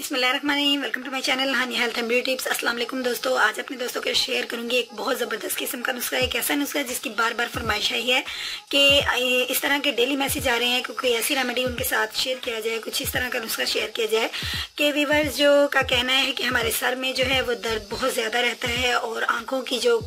बिस्मिल्लाहिर्रहमानिर्रहीम। Welcome to my channel Hani health and beauty tips. अस्सलाम वालेकुम दोस्तों, आज अपने दोस्तों के शेयर करूंगी एक बहुत ज़बरदस्त किस्म का नुस्खा। एक ऐसा नुस्खा है जिसकी बार बार फरमाइश आई है कि इस तरह के डेली मैसेज आ रहे हैं क्योंकि ऐसी रेमेडी उनके साथ शेयर किया जाए, कुछ इस तरह का नुस्खा शेयर किया जाए कि व्यूअर्स जो का कहना है कि हमारे सर में जो है वो दर्द बहुत ज़्यादा रहता है और आँखों की जो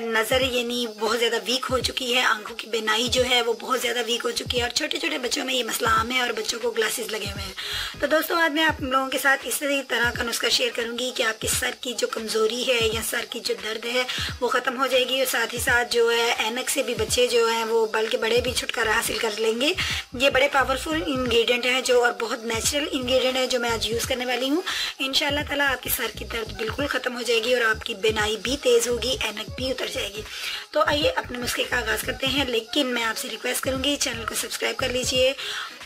नज़र यानी बहुत ज़्यादा वीक हो चुकी है, आँखों की बिनाई जो है वो बहुत ज़्यादा वीक हो चुकी है और छोटे छोटे बच्चों में ये मसला आम है और बच्चों को ग्लासेस लगे हुए हैं। तो दोस्तों आज मैं आप लोगों के साथ इसी तरह का नुस्खा शेयर करूंगी कि आपके सर की जो कमजोरी है या सर की जो दर्द है वो खत्म हो जाएगी और साथ ही साथ जो है ऐनक से भी बच्चे जो हैं वो बल्कि बड़े भी छुटकारा हासिल कर लेंगे। ये बड़े पावरफुल इंग्रेडिएंट है जो और बहुत नेचुरल इंग्रेडिएंट है जो मैं आज यूज करने वाली हूँ। इंशाल्लाह ताला आपके सर की दर्द बिल्कुल खत्म हो जाएगी और आपकी बिनाई भी तेज होगी, ऐनक भी उतर जाएगी। तो आइए अपने नुस्खे का आगाज करते हैं, लेकिन मैं आपसे रिक्वेस्ट करूंगी चैनल को सब्सक्राइब कर लीजिए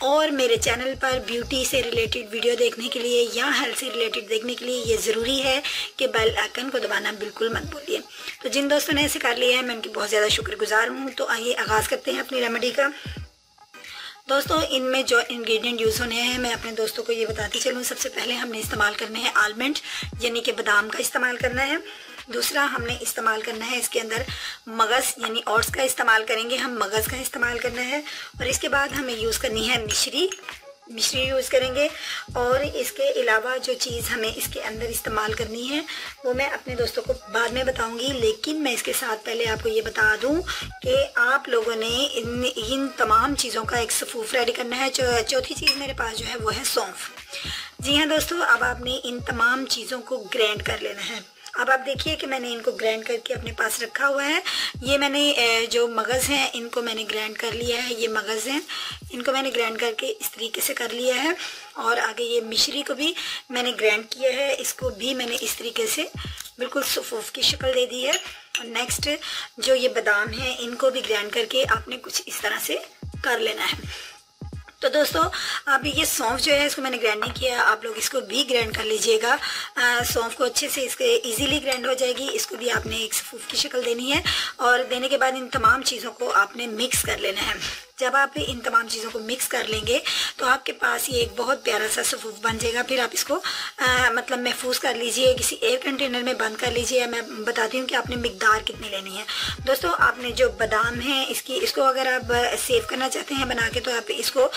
और मेरे चैनल पर ब्यूटी से रिलेटेड वीडियो देखने के लिए या हेल्थ से रिलेटेड देखने के लिए ये ज़रूरी है कि बेल आइकन को दबाना बिल्कुल मत भूलिए। तो जिन दोस्तों ने ऐसे कर लिया है मैं उनकी बहुत ज़्यादा शुक्रगुजार हूँ। तो आइए आगाज़ करते हैं अपनी रेमेडी का। दोस्तों इनमें जो इंग्रेडिएंट यूज़ होने हैं मैं अपने दोस्तों को ये बताती चलूँ। सबसे पहले हमने इस्तेमाल करने हैं आलमंड यानी कि बादाम का इस्तेमाल करना है। दूसरा हमने इस्तेमाल करना है इसके अंदर मगज़ यानी ओट्स का इस्तेमाल करेंगे, हम मगज़ का इस्तेमाल करना है। और इसके बाद हमें यूज़ करनी है मिश्री यूज़ करेंगे। और इसके अलावा जो चीज़ हमें इसके अंदर इस्तेमाल करनी है वो मैं अपने दोस्तों को बाद में बताऊंगी, लेकिन मैं इसके साथ पहले आपको ये बता दूं कि आप लोगों ने इन तमाम चीज़ों का एक सफूफ रेडी करना है। चौथी चीज़ मेरे पास जो है वो है सौंफ। जी हाँ दोस्तों, अब आपने इन तमाम चीज़ों को ग्राइंड कर लेना है। अब आप देखिए कि मैंने इनको ग्राइंड करके अपने पास रखा हुआ है। ये मैंने जो मगज़ हैं इनको मैंने ग्राइंड कर लिया है, ये मगज़ हैं इनको मैंने ग्राइंड करके इस तरीके से कर लिया है। और आगे ये मिश्री को भी मैंने ग्राइंड किया है, इसको भी मैंने इस तरीके से बिल्कुल सफूफ की शक्ल दे दी है। और नेक्स्ट जो ये बादाम हैं इनको भी ग्राइंड करके आपने कुछ इस तरह से कर लेना है। तो दोस्तों अब ये सौंफ जो है इसको मैंने ग्राइंड नहीं किया, आप लोग इसको भी ग्राइंड कर लीजिएगा। सौंफ को अच्छे से इसके इजीली ग्राइंड हो जाएगी। इसको भी आपने एक सफूफ की शक्ल देनी है और देने के बाद इन तमाम चीज़ों को आपने मिक्स कर लेना है। जब आप इन तमाम चीज़ों को मिक्स कर लेंगे तो आपके पास ये एक बहुत प्यारा सा सफूफ बन जाएगा। फिर आप इसको मतलब महफूज कर लीजिए, किसी एयर कंटेनर में बंद कर लीजिए। मैं बताती हूँ कि आपने मिकदार कितनी लेनी है। दोस्तों आपने जो बादाम है इसको अगर आप सेव करना चाहते हैं बना के तो आप इसको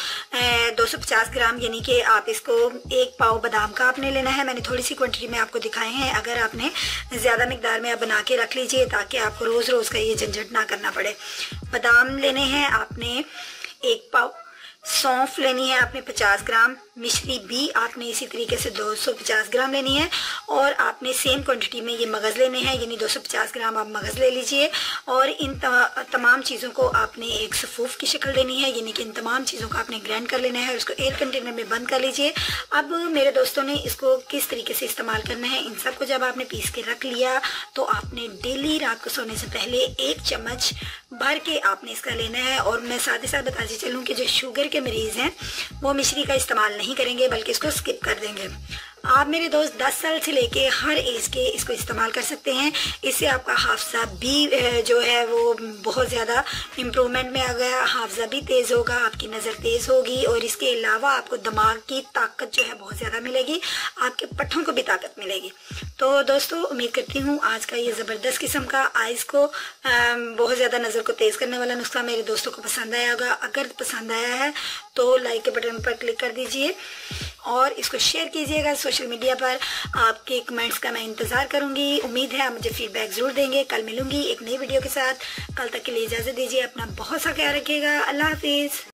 250 ग्राम यानी कि आप इसको 1 पाव बादाम का आपने लेना है। मैंने थोड़ी सी क्वांटिटी में आपको दिखाए हैं, अगर आपने ज़्यादा मिकदार में आप बना के रख लीजिए ताकि आपको रोज़ रोज़ का ये झंझट ना करना पड़े। बादाम लेने हैं आपने 1 पाव, सौंफ लेनी है आपने 50 ग्राम, मिश्री भी आपने इसी तरीके से 250 ग्राम लेनी है। और आपने सेम क्वांटिटी में ये मगज़ लेने हैं यानी 250 ग्राम आप मगज़ ले लीजिए। और इन तमाम चीज़ों को आपने एक सफूफ की शक्ल देनी है यानी कि इन तमाम चीज़ों को आपने ग्राइंड कर लेना है और उसको एयर कंटेनर में बंद कर लीजिए। अब मेरे दोस्तों ने इसको किस तरीके से इस्तेमाल करना है, इन सबको जब आपने पीस के रख लिया तो आपने डेली रात को सोने से पहले 1 चम्मच भर के आपने इसका लेना है। और मैं साथ ही साथ बताती चलूँ कि जो शुगर के मरीज़ हैं वो मिश्री का इस्तेमाल नहीं करेंगे बल्कि इसको स्किप कर देंगे। आप मेरे दोस्त 10 साल से लेके हर एज के इसको इस्तेमाल कर सकते हैं। इससे आपका हाफजा भी जो है वो बहुत ज़्यादा इम्प्रूवमेंट में आ गया, हाफजा भी तेज़ होगा, आपकी नज़र तेज़ होगी और इसके अलावा आपको दिमाग की ताकत जो है बहुत ज़्यादा मिलेगी, आपके पट्ठों को भी ताकत मिलेगी। तो दोस्तों उम्मीद करती हूँ आज का ये ज़बरदस्त किस्म का आइज़ को बहुत ज़्यादा नज़र को तेज़ करने वाला नुस्खा मेरे दोस्तों को पसंद आया होगा। अगर पसंद आया है तो लाइक के बटन पर क्लिक कर दीजिए और इसको शेयर कीजिएगा सोशल मीडिया पर। आपके कमेंट्स का मैं इंतज़ार करूंगी। उम्मीद है आप मुझे फीडबैक ज़रूर देंगे। कल मिलूंगी एक नई वीडियो के साथ। कल तक के लिए इजाज़त दीजिए, अपना बहुत सा ख्याल रखिएगा। अल्लाह हाफिज़।